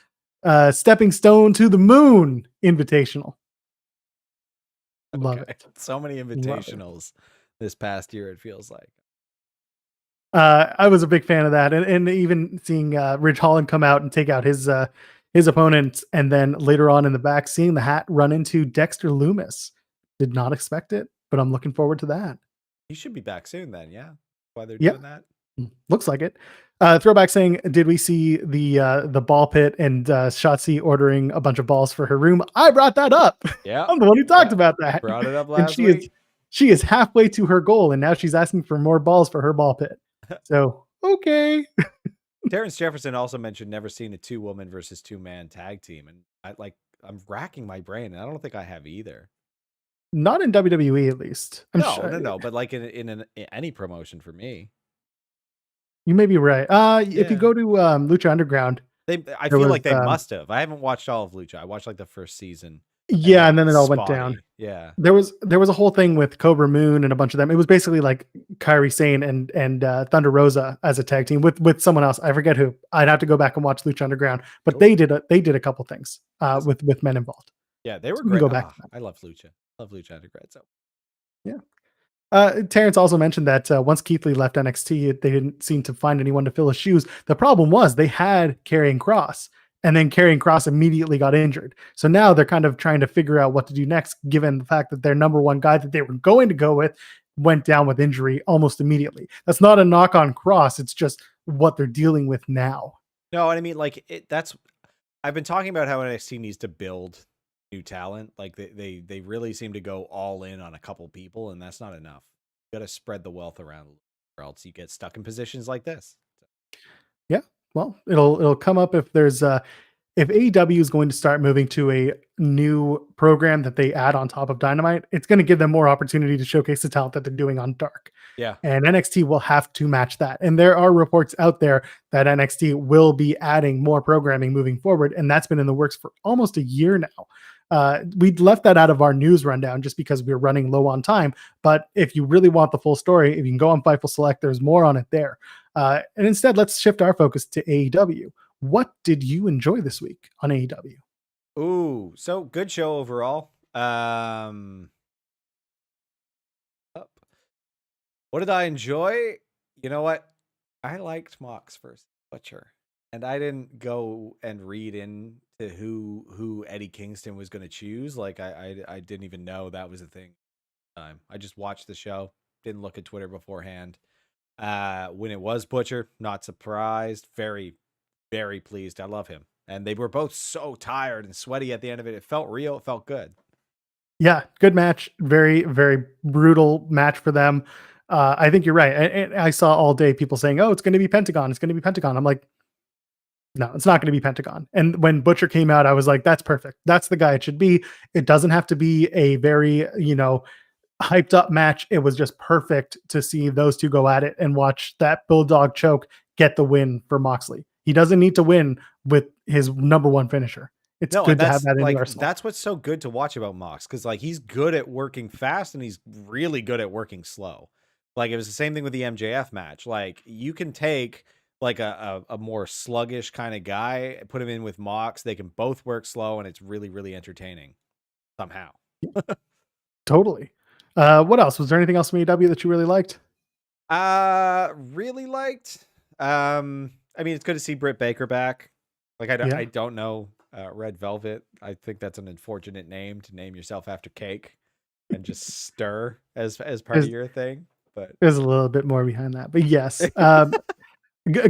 Stepping Stone to the Moon Invitational. Love it. So many invitationals this past year, it feels like. I was a big fan of that, and even seeing Ridge Holland come out and take out his opponent, and then later on in the back, seeing the hat run into Dexter Lumis. Did not expect it, but I'm looking forward to that. He should be back soon then, yeah. Why they're doing that? Looks like it. Throwback saying, did we see the ball pit and Shotzi ordering a bunch of balls for her room? I brought that up. Yeah. I'm the one who talked about that. Brought it up last week. She is halfway to her goal, and now she's asking for more balls for her ball pit. So, okay. Terrence Jefferson also mentioned never seen a 2-woman versus 2-man tag team. And I'm racking my brain, and I don't think I have either. Not in WWE, at least. No. But like in any promotion for me. You may be right. If you go to Lucha Underground, I feel like they must have. I haven't watched all of Lucha. I watched like the first season. Yeah, and then it all went down. Yeah. There was a whole thing with Cobra Moon and a bunch of them. It was basically like Kairi Sane and Thunder Rosa as a tag team with someone else. I forget who. I'd have to go back and watch Lucha Underground. But cool. they did a couple things with men involved. Yeah, they were great. Go back. I love Lucha. Love Lucha Underground. So yeah. Terrence also mentioned that once Keith Lee left NXT, they didn't seem to find anyone to fill his shoes. The problem was they had Karrion Kross, and then Karrion Kross immediately got injured. So now they're kind of trying to figure out what to do next, given the fact that their number one guy that they were going to go with went down with injury almost immediately. That's not a knock on Kross. It's just what they're dealing with now. No, I mean, like I've been talking about how NXT needs to build new talent. Like they really seem to go all in on a couple people, and that's not enough. You got to spread the wealth around, or else you get stuck in positions like this. Yeah, well, it'll come up if there's if AEW is going to start moving to a new program that they add on top of Dynamite, it's going to give them more opportunity to showcase the talent that they're doing on Dark. Yeah, and NXT will have to match that. And there are reports out there that NXT will be adding more programming moving forward, and that's been in the works for almost a year now. We left that out of our news rundown just because we're running low on time. But if you really want the full story, if you can go on Fightful Select, there's more on it there. And instead, let's shift our focus to AEW. What did you enjoy this week on AEW? Ooh, so good show overall. What did I enjoy? You know what? I liked Mox versus Butcher, and I didn't go and read into who Eddie Kingston was going to choose. Like I didn't even know that was a thing. I just watched the show, didn't look at Twitter beforehand. When it was Butcher, not surprised. Very, very pleased. I love him, and they were both so tired and sweaty at the end of it. It felt real. It felt good. Yeah, good match. Very, very brutal match for them. I think you're right. And I saw all day people saying, "Oh, it's going to be Pentagon. It's going to be Pentagon." I'm like, no, it's not going to be Pentagon. And when Butcher came out, I was like, that's perfect. That's the guy it should be. It doesn't have to be a very, hyped up match. It was just perfect to see those two go at it and watch that Bulldog choke get the win for Moxley. He doesn't need to win with his number one finisher. It's good to have that in the arsenal. That's what's so good to watch about Mox, because like he's good at working fast and he's really good at working slow. Like it was the same thing with the MJF match. Like you can take like a more sluggish kind of guy, put him in with Mox. They can both work slow, and it's really, really entertaining somehow. Totally. What else? Was there anything else from AEW that you really liked? Really liked. I mean, it's good to see Britt Baker back. Like I don't know Red Velvet. I think that's an unfortunate name to name yourself after cake and just stir as part of your thing. But there's a little bit more behind that. But yes.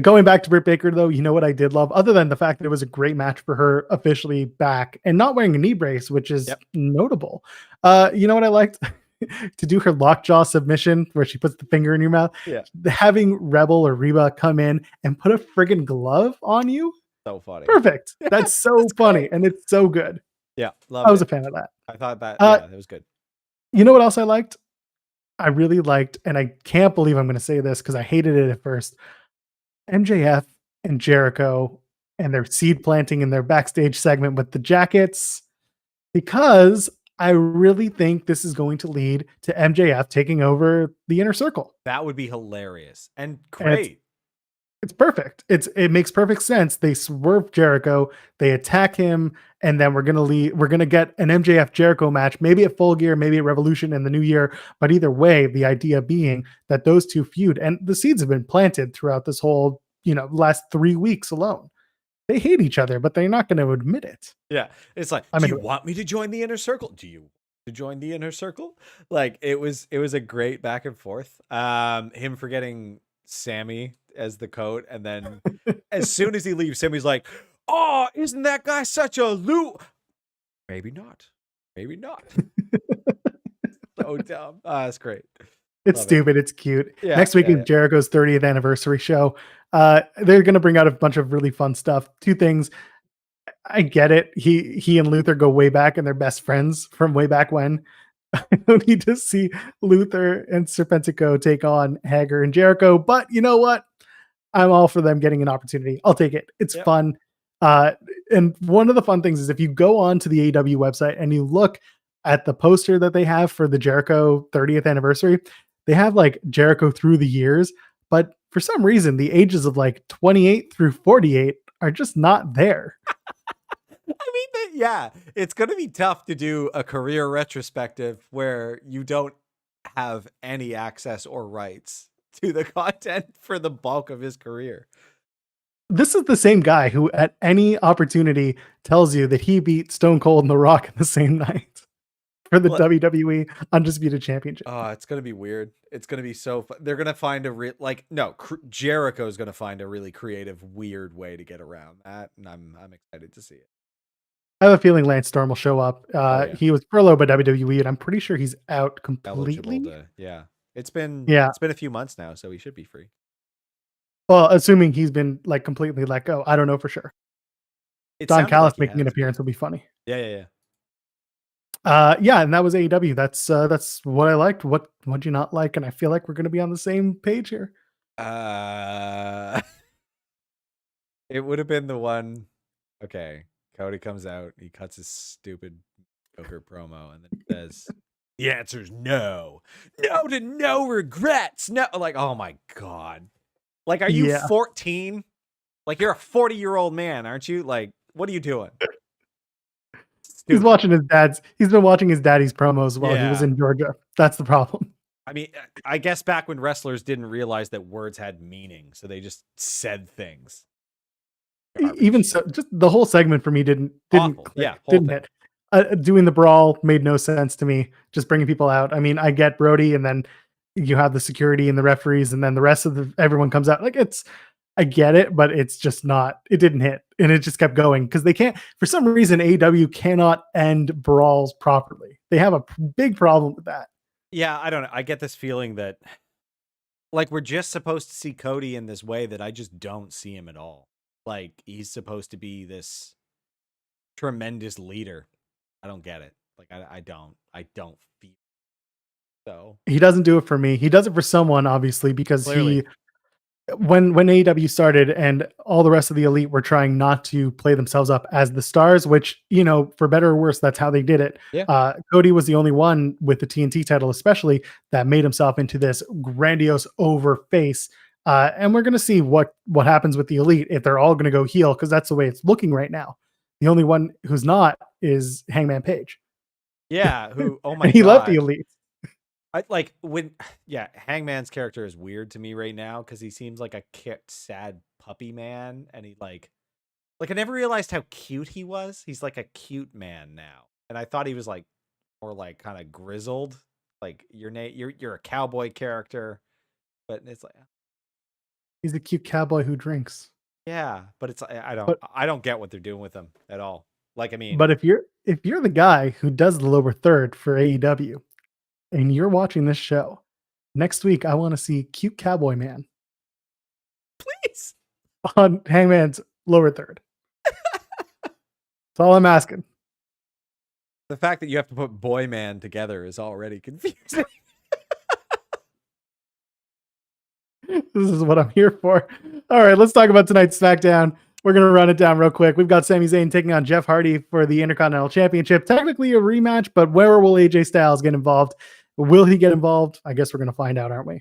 Going back to Britt Baker, though, you know what I did love, other than the fact that it was a great match for her officially back and not wearing a knee brace, which is notable. You know what I liked? To do her lockjaw submission where she puts the finger in your mouth. Yeah. Having Rebel or Reba come in and put a friggin' glove on you. So funny. Perfect. That's so funny. Great. And it's so good. Yeah. I was a fan of that. I thought that, it was good. You know what else I liked? I really liked, and I can't believe I'm going to say this because I hated it at first. MJF and Jericho and their seed planting in their backstage segment with the jackets, because I really think this is going to lead to MJF taking over the Inner Circle. That would be hilarious and great. And it's perfect. It makes perfect sense. They swerve Jericho, they attack him, and then we're gonna get an MJF Jericho match, maybe at Full Gear, maybe at Revolution in the new year. But either way, the idea being that those two feud, and the seeds have been planted throughout this whole, last 3 weeks alone. They hate each other, but they're not going to admit it. Yeah. It's like, do you want me to join the Inner Circle? Do you want to join the Inner Circle? Like it was a great back and forth. Him forgetting Sammy as the coat, and then as soon as he leaves, Sammy's like, "Oh, isn't that guy such a loot?" Maybe not. So dumb. That's great. It's stupid. It's cute. Yeah, next week is Jericho's 30th anniversary show. They're going to bring out a bunch of really fun stuff. Two things. I get it. He and Luther go way back, and they're best friends from way back when. I don't need to see Luther and Serpentico take on Hager and Jericho, but you know what? I'm all for them getting an opportunity. I'll take it. It's fun. And one of the fun things is if you go on to the AEW website and you look at the poster that they have for the Jericho 30th anniversary, they have like Jericho through the years, but for some reason, the ages of like 28 through 48 are just not there. I mean, it's going to be tough to do a career retrospective where you don't have any access or rights to the content for the bulk of his career. This is the same guy who at any opportunity tells you that he beat Stone Cold and The Rock in the same night for the WWE Undisputed Championship. Oh, it's going to be weird. It's going to be so fun. They're going to find Jericho is going to find a really creative, weird way to get around that. And I'm excited to see it. I have a feeling Lance Storm will show up. He was furloughed by WWE, and I'm pretty sure he's out completely. It's been a few months now, so he should be free. Well, assuming he's been like completely let go. I don't know for sure. Don Callis making an appearance will be funny. Yeah. And that was AEW. That's what I liked. What'd you not like? And I feel like we're going to be on the same page here. It would have been the one. Okay, Cody comes out. He cuts his stupid Joker promo and then says, "The answer's no. No to no regrets. No." Like, oh my God. Like, are you 14? Like, you're a 40-year-old man, aren't you? Like, what are you doing? He's watching his dad's. He's been watching his daddy's promos while he was in Georgia. That's the problem. I mean, I guess back when wrestlers didn't realize that words had meaning, so they just said things. Garbage. Even so, just the whole segment for me didn't click, didn't thing. hit. Doing the brawl made no sense to me. Just bringing people out. I mean, I get Brody, and then you have the security and the referees, and then the rest of everyone comes out. Like I get it, but it's just not. It didn't hit, and it just kept going because they can't. For some reason, AEW cannot end brawls properly. They have a big problem with that. Yeah, I don't know. I get this feeling that, like, we're just supposed to see Cody in this way that I just don't see him at all. Like, he's supposed to be this tremendous leader. I don't get it. Like, I don't feel so. He doesn't do it for me. He does it for someone, obviously, because Clearly. when AEW started and all the rest of the elite were trying not to play themselves up as the stars, which, for better or worse, that's how they did it. Yeah. Cody was the only one with the TNT title, especially, that made himself into this grandiose over face. And we're going to see what happens with the elite if they're all going to go heel, because that's the way it's looking right now. The only one who's not is Hangman Page. Yeah. Who? Oh my God. He left the elite. Hangman's character is weird to me right now because he seems like a sad puppy man, and he like I never realized how cute he was. He's like a cute man now, and I thought he was like more like kind of grizzled. Like you're a cowboy character, but it's like he's a cute cowboy who drinks. Yeah, but it's I don't get what they're doing with him at all. Like, I mean, but if you're the guy who does the lower third for AEW, and you're watching this show, next week I want to see cute cowboy man. Please. On Hangman's lower third. That's all I'm asking. The fact that you have to put boy man together is already confusing. This is what I'm here for. All right, let's talk about tonight's SmackDown. We're going to run it down real quick. We've got Sami Zayn taking on Jeff Hardy for the Intercontinental Championship. Technically a rematch, but where will AJ Styles get involved? Will he get involved? I guess we're going to find out, aren't we?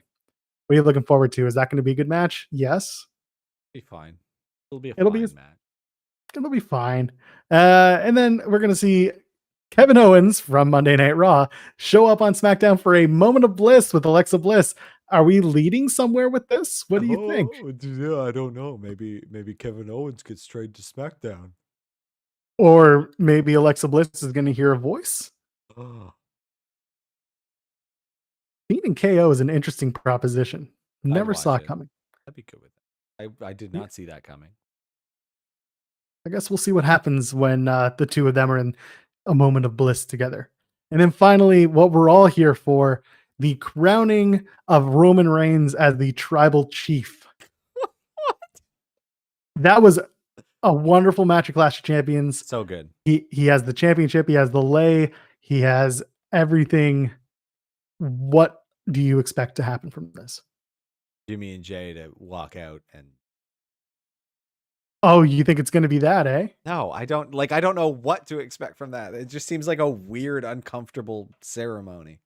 What are you looking forward to? Is that going to be a good match? Yes. Be fine. It'll be a fine match. It'll be fine. And then we're going to see Kevin Owens from Monday Night Raw show up on SmackDown for a moment of bliss with Alexa Bliss. Are we leading somewhere with this? What do you think? Yeah, I don't know. Maybe Kevin Owens gets straight to SmackDown. Or maybe Alexa Bliss is going to hear a voice. Beating KO is an interesting proposition. Never saw it coming. I'd be good with that. I did not see that coming. I guess we'll see what happens when the two of them are in a moment of bliss together. And then finally, what we're all here for, the crowning of Roman Reigns as the tribal chief. What? That was a wonderful match of Clash of Champions. So good. He has the championship. He has the lay. He has everything. What do you expect to happen from this? Jimmy and Jay to walk out and... Oh, you think it's going to be that, eh? No, I don't know what to expect from that. It just seems like a weird, uncomfortable ceremony.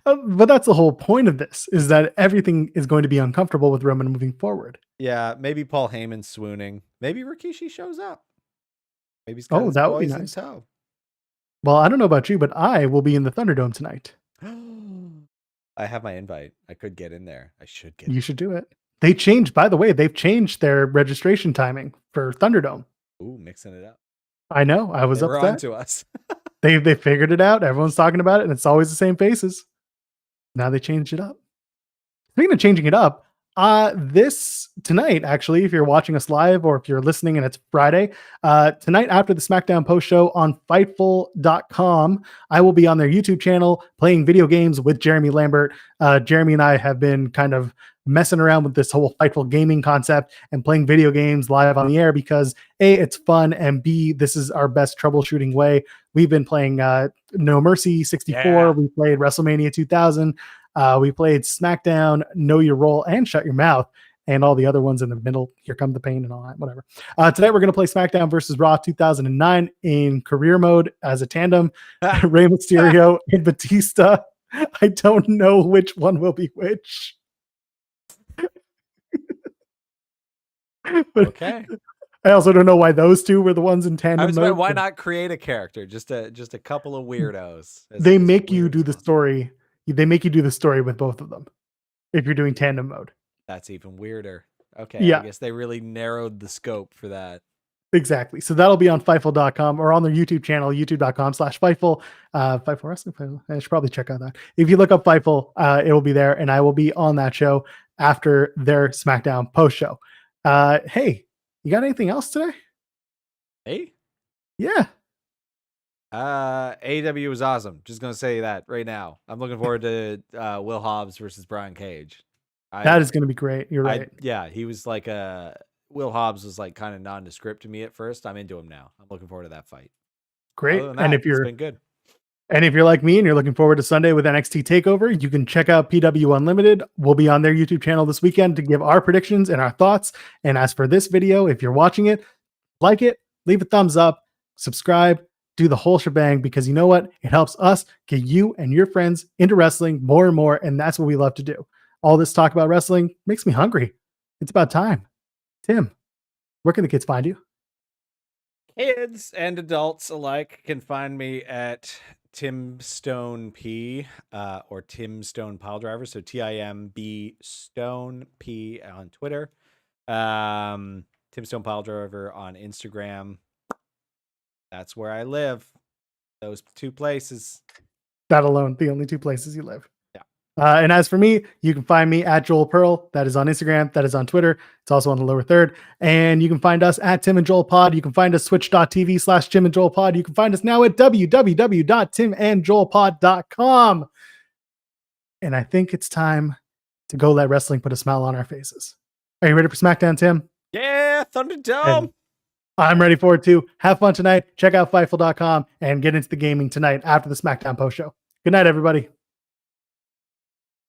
But that's the whole point of this, is that everything is going to be uncomfortable with Roman moving forward. Yeah, maybe Paul Heyman swooning. Maybe Rikishi shows up. Maybe he's got that would be nice. Toe. Well, I don't know about you, but I will be in the Thunderdome tonight. I have my invite. I could get in there. I should get. You should do it. They changed, by the way, they've changed their registration timing for Thunderdome. Ooh, mixing it up. I know. I was upset. On to us. They figured it out. Everyone's talking about it, and it's always the same faces. Now they changed it up. Speaking of changing it up, this tonight, actually, if you're watching us live or if you're listening and it's Friday, tonight after the SmackDown post show on Fightful.com, I will be on their YouTube channel playing video games with Jeremy Lambert. Jeremy and I have been kind of messing around with this whole Fightful gaming concept and playing video games live on the air because A, it's fun, and B, this is our best troubleshooting way. We've been playing No Mercy 64. Yeah. We played WrestleMania 2000. We played SmackDown, Know Your Role, and Shut Your Mouth, and all the other ones in the middle. Here Come the Pain and all that, whatever. Tonight we're going to play SmackDown versus Raw 2009 in career mode as a tandem. Rey Mysterio and Batista. I don't know which one will be which. Okay. I also don't know why those two were the ones in tandem mode. Why not create a character? Just a couple of weirdos. They make you do the story. They make you do the story with both of them if you're doing tandem mode. That's even weirder. Okay, Yeah. I guess they really narrowed the scope for that. Exactly. So that'll be on Fightful.com or on their YouTube channel, youtube.com/Fightful. Fightful Wrestling. I should probably check out that. If you look up Fightful, it will be there, and I will be on that show after their SmackDown post show. Hey, you got anything else today? Hey? Yeah. AEW was awesome. Just gonna say that right now. I'm looking forward to Will Hobbs versus Brian Cage. That is going to be great. You're right. Yeah, he was like Will Hobbs was like kind of nondescript to me at first. I'm into him now. I'm looking forward to that fight. Great. And if it's been good. And if you're like me and you're looking forward to Sunday with NXT Takeover, you can check out PW Unlimited. We'll be on their YouTube channel this weekend to give our predictions and our thoughts. And as for this video, if you're watching it, like it, leave a thumbs up, subscribe, do the whole shebang, because you know what? It helps us get you and your friends into wrestling more and more. And that's what we love to do. All this talk about wrestling makes me hungry. It's about time. Tim, where can the kids find you? Kids and adults alike can find me at Tim Stone P or Tim Stone Piledriver. So TIMB Stone P on Twitter. Tim Stone Piledriver on Instagram. That's where I live. Those two places. That alone, the only two places you live. Yeah. And as for me, you can find me at Joel Pearl. That is on Instagram. That is on Twitter. It's also on the lower third. And you can find us at Tim and Joel Pod. You can find us twitch.tv/Tim and Joel Pod. You can find us now at www.timandjoelpod.com. And I think it's time to go let wrestling put a smile on our faces. Are you ready for SmackDown, Tim? Yeah, Thunderdome. And I'm ready for it too. Have fun tonight. Check out Fightful.com and get into the gaming tonight after the SmackDown post show. Good night, everybody.